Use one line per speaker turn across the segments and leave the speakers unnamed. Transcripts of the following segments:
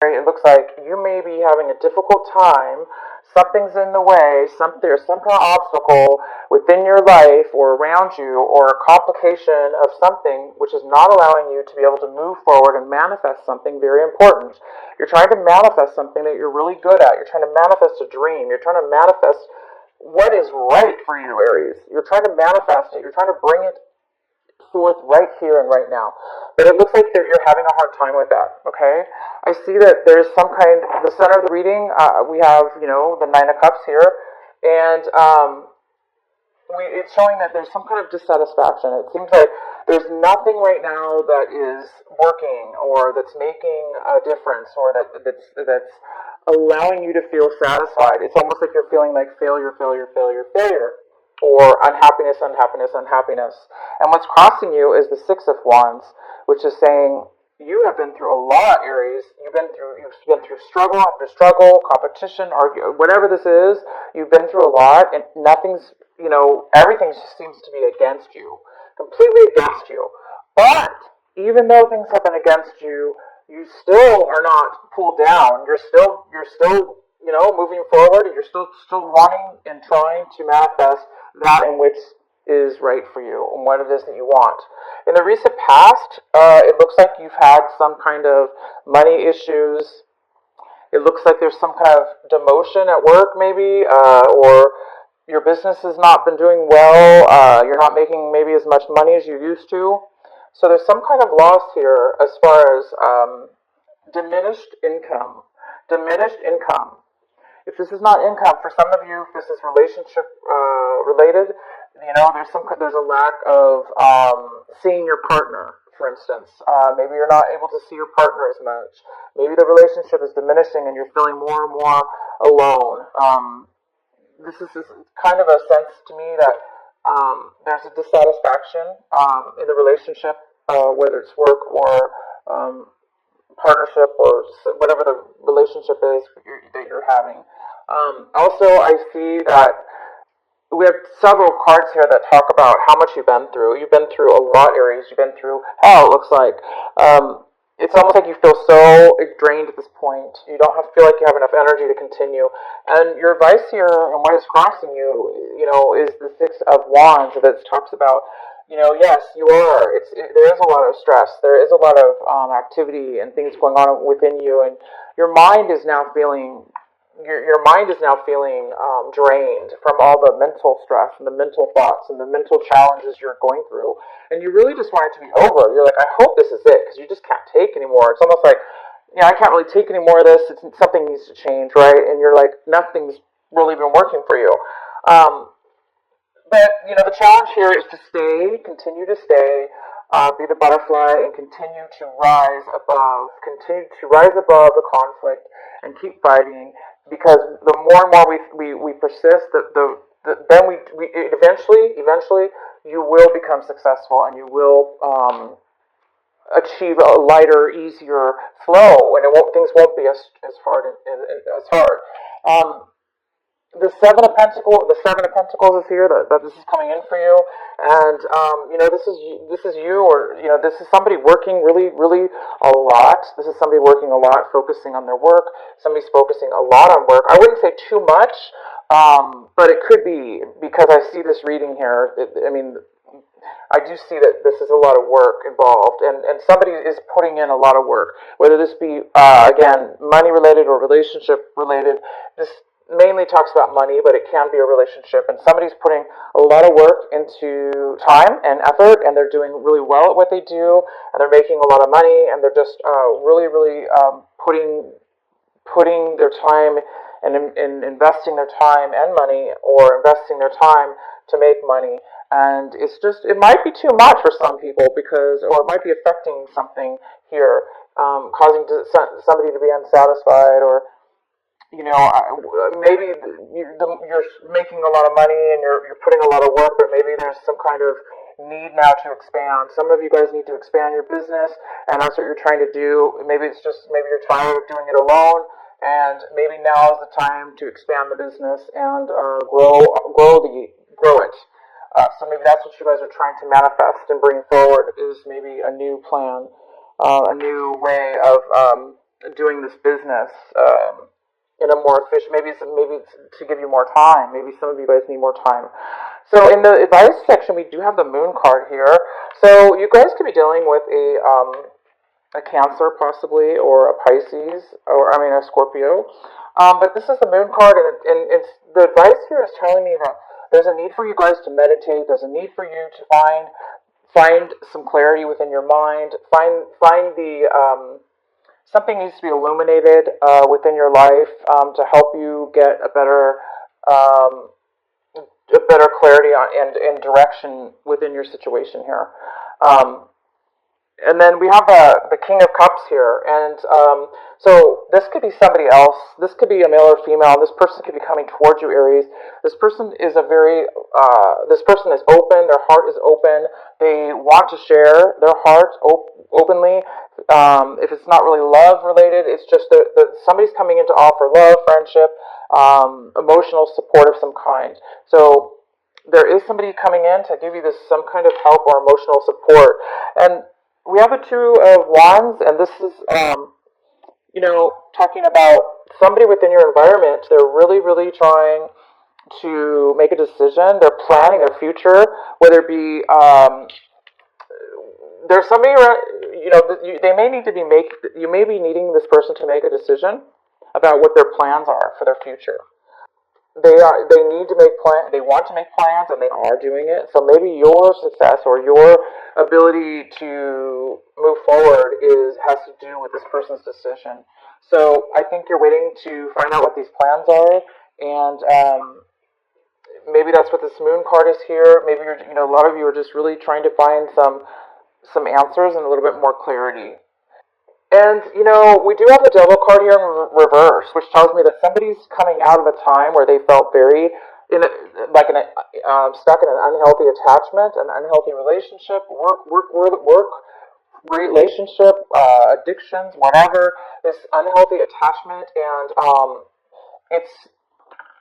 It looks like you may be having a difficult time. Something's in the way. There's some kind of obstacle within your life or around you, or a complication of something which is not allowing you to be able to move forward and manifest something very important. You're trying to manifest something that you're really good at. You're trying to manifest a dream. You're trying to manifest what is right for you, Aries. You're trying to manifest it. You're trying to bring it forth right here and right now. But it looks like that you're having a hard time with that, okay? I see that there's some kind, the center of the reading, we have, the Nine of Cups here, and it's showing that there's some kind of dissatisfaction. It seems like there's nothing right now that is working or that's making a difference or that's allowing you to feel satisfied. It's almost like you're feeling like failure, failure, failure, failure, or unhappiness, unhappiness, unhappiness. And what's crossing you is the Six of Wands, which is saying you have been through a lot, Aries. You've been through struggle after struggle, competition, or whatever this is. You've been through a lot, and everything just seems to be against you, completely against you. But even though things have been against you, you still are not pulled down. You're still moving forward, and you're still wanting and trying to manifest that in which is right for you and what it is that you want. In the recent past, it looks like you've had some kind of money issues. It looks like there's some kind of demotion at work, maybe, or your business has not been doing well. You're not making maybe as much money as you used to. So there's some kind of loss here as far as diminished income. Diminished income. If this is not income, for some of you, if this is relationship related, there's a lack of seeing your partner. For instance, maybe you're not able to see your partner as much. Maybe the relationship is diminishing, and you're feeling more and more alone. This is kind of a sense to me that there's a dissatisfaction in the relationship, whether it's work or partnership or whatever the relationship is that you're having. Also, I see that we have several cards here that talk about how much you've been through. You've been through a lot, Aries. You've been through hell, it looks like. It's almost like you feel so drained at this point. You don't feel like you have enough energy to continue. And your advice here and what is crossing you, is the Six of Wands that talks about, yes, you are. There is a lot of stress. There is a lot of activity and things going on within you, and your mind is now feeling your mind is now feeling drained from all the mental stress and the mental thoughts and the mental challenges you're going through. And you really just want it to be over. You're like, I hope this is it, because you just can't take anymore. It's almost like, I can't really take any more of this. Something needs to change, right? And you're like, nothing's really been working for you. But the challenge here is to continue to stay, be the butterfly, and continue to rise above the conflict, and keep fighting. Because the more and more we persist, then we eventually you will become successful, and you will achieve a lighter, easier flow, and things won't be as hard as hard. Um, the Seven of Pentacles is here. That this is coming in for you, and this is you, or this is somebody working really, really a lot. This is somebody working a lot, focusing on their work. Somebody's focusing a lot on work. I wouldn't say too much, but it could be, because I see this reading here. I do see that this is a lot of work involved, and somebody is putting in a lot of work, whether this be, again, money related or relationship related. This mainly talks about money, but it can be a relationship, and somebody's putting a lot of work into time and effort, and they're doing really well at what they do, and they're making a lot of money, and they're just really, really putting their time and in investing their time and money, or investing their time to make money. And it might be too much for some people, or it might be affecting something here, causing somebody to be unsatisfied, or maybe you're making a lot of money, and you're putting a lot of work, but maybe there's some kind of need now to expand. Some of you guys need to expand your business, and that's what you're trying to do. Maybe you're tired of doing it alone, and maybe now is the time to expand the business and grow it. So maybe that's what you guys are trying to manifest and bring forward, is maybe a new plan, a new way of doing this business in a more efficient. Maybe it's to give you more time. Maybe some of you guys need more time. So in the advice section, we do have the Moon card here. So you guys could be dealing with a Cancer possibly, or a Pisces, or I mean a Scorpio. But this is the Moon card, and it's the advice here is telling me that there's a need for you guys to meditate. There's a need for you to find some clarity within your mind. Find the something needs to be illuminated within your life to help you get um, a better clarity on and direction within your situation here. Um, and then we have the King of Cups here, and so this could be somebody else. This could be a male or female. This person could be coming towards you, Aries. This person is this person is open. Their heart is open. They want to share their heart openly. If it's not really love related, it's just that somebody's coming in to offer love, friendship, emotional support of some kind. So there is somebody coming in to give you this some kind of help or emotional support, and we have a Two of Wands, and this is, talking about somebody within your environment. They're really, really trying to make a decision. They're planning their future, whether it be there's somebody around. They may need to be make. You may be needing this person to make a decision about what their plans are for their future. They need to make plans. They want to make plans, and they are doing it. So maybe your success or your ability to move forward has to do with this person's decision. So I think you're waiting to find out what these plans are, and maybe that's what this Moon card is here. Maybe a lot of you are just really trying to find some answers and a little bit more clarity. And we do have the Devil card here in reverse, which tells me that somebody's coming out of a time where they felt very stuck in an unhealthy attachment, an unhealthy relationship, work relationship, addictions, whatever. This unhealthy attachment, and it's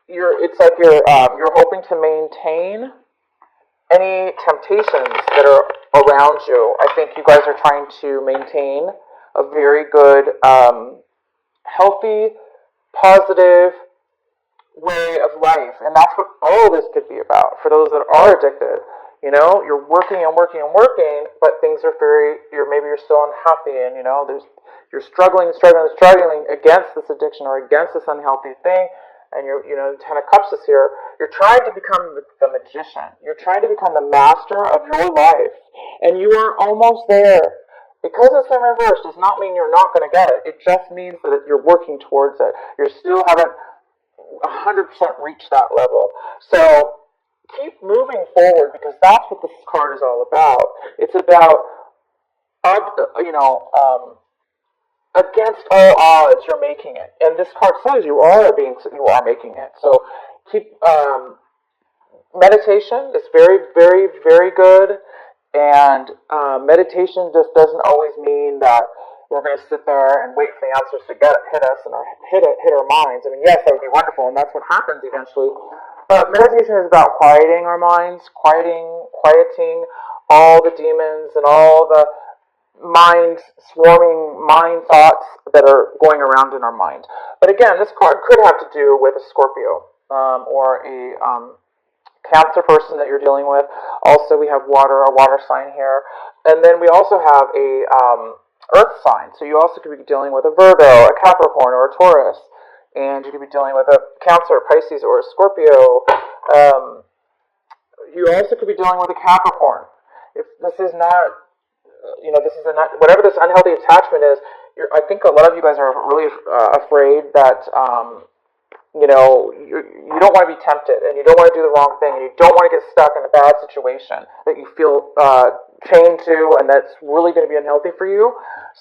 it's like you're hoping to maintain any temptations that are around you. I think you guys are trying to maintain a very good, healthy, positive way of life. And that's what all this could be about for those that are addicted. You're working and working and working, but things are maybe you're still unhappy, and you're struggling against this addiction or against this unhealthy thing. And the Ten of Cups is here. You're trying to become the magician. You're trying to become the master of your life, and you are almost there. Because it's in reverse does not mean you're not going to get it. It just means that you're working towards it. You still haven't 100% reached that level. So keep moving forward, because that's what this card is all about. It's about, against all odds, you're making it. And this card says you are making it. So keep, meditation is very, very, very good. And meditation just doesn't always mean that we're going to sit there and wait for the answers to hit us and hit our minds. I mean, yes, that would be wonderful, and that's what happens eventually. But meditation is about quieting our minds, quieting all the demons and all the swarming mind thoughts that are going around in our mind. But again, this card could have to do with a Scorpio or a Cancer person that you're dealing with. Also, we have a water sign here. And then we also have a earth sign. So you also could be dealing with a Virgo, a Capricorn, or a Taurus. And you could be dealing with a Cancer, Pisces, or a Scorpio. You also could be dealing with a Capricorn. If this is not, whatever this unhealthy attachment is, I think a lot of you guys are really afraid that you don't want to be tempted, and you don't want to do the wrong thing, and you don't want to get stuck in a bad situation that you feel chained to, and that's really going to be unhealthy for you.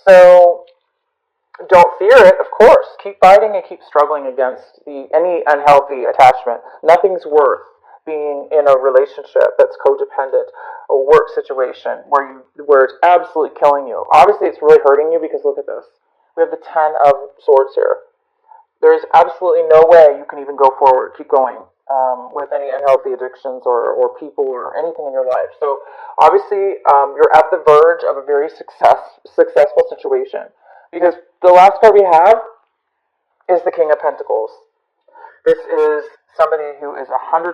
So don't fear it, of course. Keep fighting and keep struggling against any unhealthy attachment. Nothing's worth being in a relationship that's codependent, a work situation where it's absolutely killing you. Obviously, it's really hurting you, because look at this. We have the Ten of Swords here. There's absolutely no way you can even go forward, keep going with any unhealthy addictions or people or anything in your life. So obviously, you're at the verge of a very successful situation. Because the last card we have is the King of Pentacles. This is somebody who is 100%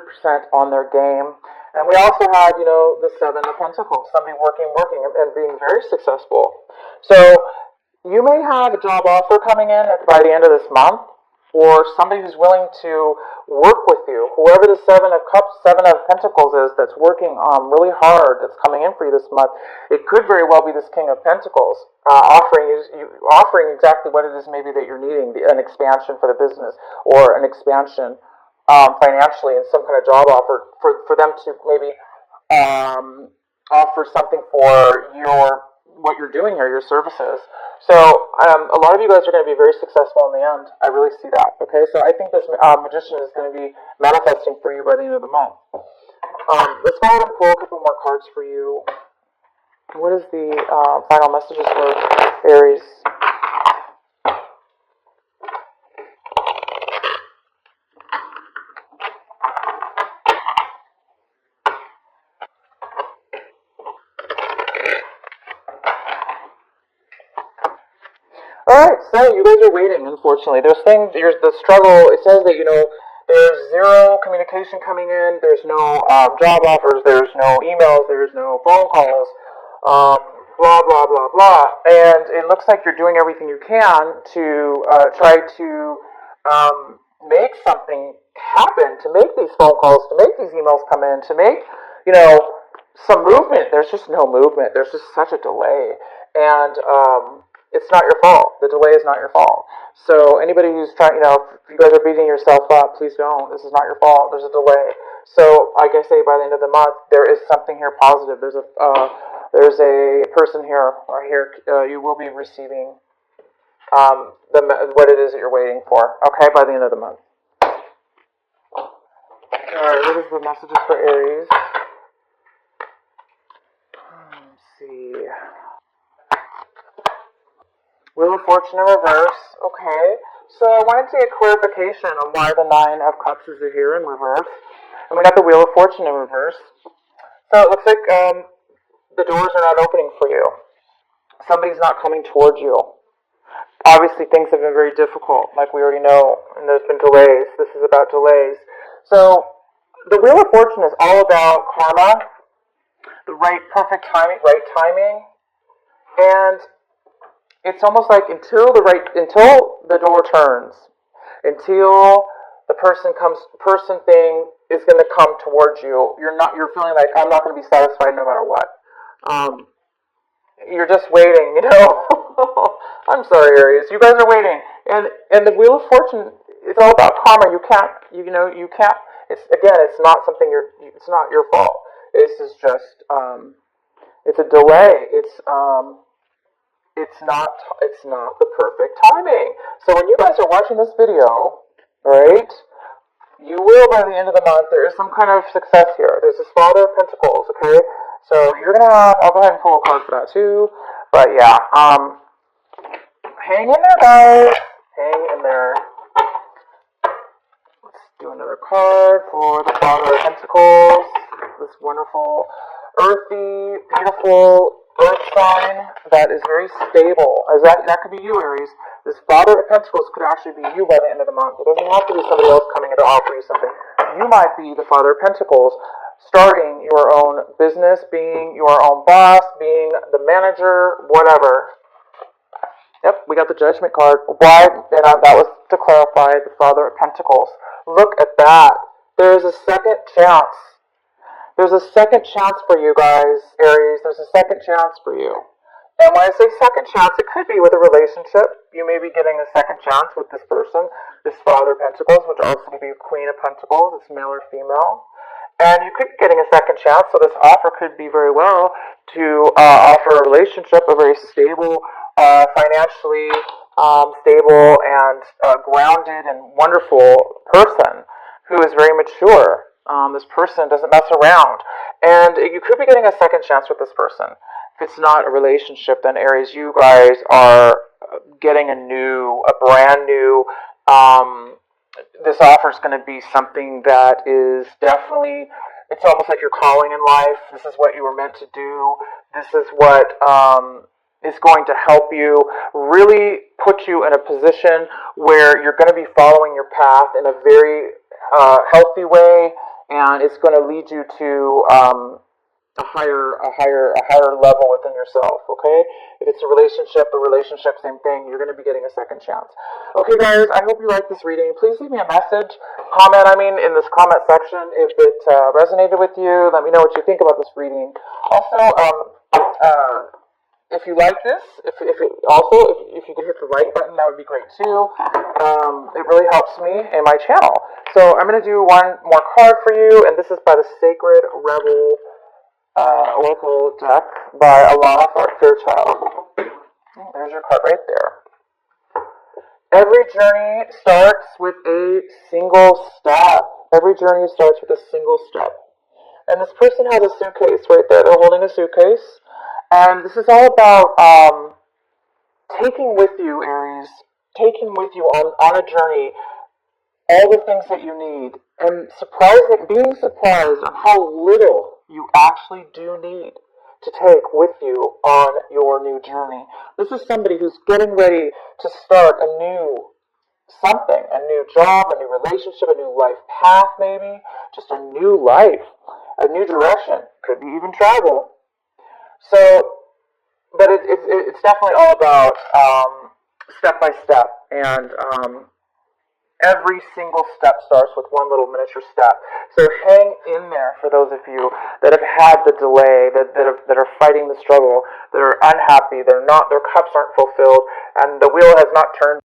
on their game. And we also had, the Seven of Pentacles, somebody working, and being very successful. So you may have a job offer coming in by the end of this month, or somebody who's willing to work with you. Whoever the Seven of Cups, Seven of Pentacles is that's working really hard, that's coming in for you this month, it could very well be this King of Pentacles, offering exactly what it is maybe that you're needing, an expansion for the business, or an expansion financially, and some kind of job offer for them to maybe offer something for what you're doing here, your services. So a lot of you guys are going to be very successful in the end. I really see that. Okay, so I think this magician is going to be manifesting for you by the end of the month. Let's go ahead and pull a couple more cards for you. What is the final messages for Aries? Alright, so you guys are waiting, unfortunately. There's the struggle. It says that, there's zero communication coming in, there's no job offers, there's no emails, there's no phone calls, blah, blah, blah, blah. And it looks like you're doing everything you can to try to make something happen, to make these phone calls, to make these emails come in, to make, some movement. There's just no movement. There's just such a delay. And it's not your fault. The delay is not your fault. So anybody who's trying, if you guys are beating yourself up, please don't. This is not your fault. There's a delay. So like I say, by the end of the month, there is something here positive. There's a person here, or here, you will be receiving what it is that you're waiting for. Okay, by the end of the month. All right, what is the messages for Aries? Let's see. Wheel of Fortune in reverse. Okay. So I wanted to get clarification on why the Nine of Cups is here in reverse. And we got the Wheel of Fortune in reverse. So it looks like the doors are not opening for you. Somebody's not coming towards you. Obviously, things have been very difficult, like we already know, and there's been delays. This is about delays. So the Wheel of Fortune is all about karma, the perfect timing, and it's almost like until the door turns, until the person thing is going to come towards you, you're feeling like, I'm not going to be satisfied no matter what. You're just waiting, I'm sorry, Aries. You guys are waiting, and the Wheel of Fortune, it's all about karma. You can't. It's not something it's not your fault. This is just, it's a delay. It's not the perfect timing. So when you guys are watching this video, right, you will, by the end of the month, there is some kind of success here. There's this Father of Pentacles, okay? So you're going to have, I'll go ahead and pull a card for that too. But yeah, hang in there, guys. Hang in there. Let's do another card for the Father of Pentacles. This wonderful, earthy, beautiful earth sign that is very stable. As that could be you, Aries. This Father of Pentacles could actually be you by the end of the month. It doesn't have to be somebody else coming in to offer you something. You might be the Father of Pentacles, starting your own business, being your own boss, being the manager, whatever. Yep, we got the Judgment card. Why? And that was to clarify the Father of Pentacles. Look at that. There is a second chance. There's a second chance for you guys, Aries. There's a second chance for you. And when I say second chance, it could be with a relationship. You may be getting a second chance with this person, this Father of Pentacles, which also could be a Queen of Pentacles. It's male or female. And you could be getting a second chance, so this offer could be very well to offer a relationship, a very stable, financially stable and grounded and wonderful person who is very mature. This person doesn't mess around. And you could be getting a second chance with this person. If it's not a relationship, then Aries, you guys are getting a brand new, this offer is going to be something that is definitely, it's almost like your calling in life. This is what you were meant to do. This is what, is going to help you really put you in a position where you're going to be following your path in a very healthy way, and it's going to lead you to a higher level within yourself. Okay, if it's a relationship, same thing. You're going to be getting a second chance. Okay, guys, I hope you like this reading. Please leave me a message, comment. In this comment section if it resonated with you. Let me know what you think about this reading. Also, if you like this, if you could hit the like button, that would be great too. It really helps me and my channel. So I'm going to do one more card for you, and this is by the Sacred Rebel Oracle deck by Alana Fairchild. There's your card right there. Every journey starts with a single step. Every journey starts with a single step. And this person has a suitcase right there. They're holding a suitcase. And this is all about taking with you, Aries, taking with you on a journey all the things that you need, and being surprised on how little you actually do need to take with you on your new journey. This is somebody who's getting ready to start a new something, a new job, a new relationship, a new life path, maybe just a new life, a new direction, could be even travel. So, but it's definitely all about step by step, and every single step starts with one little miniature step. So hang in there for those of you that have had the delay, that are fighting the struggle, that are unhappy, their cups aren't fulfilled, and the wheel has not turned.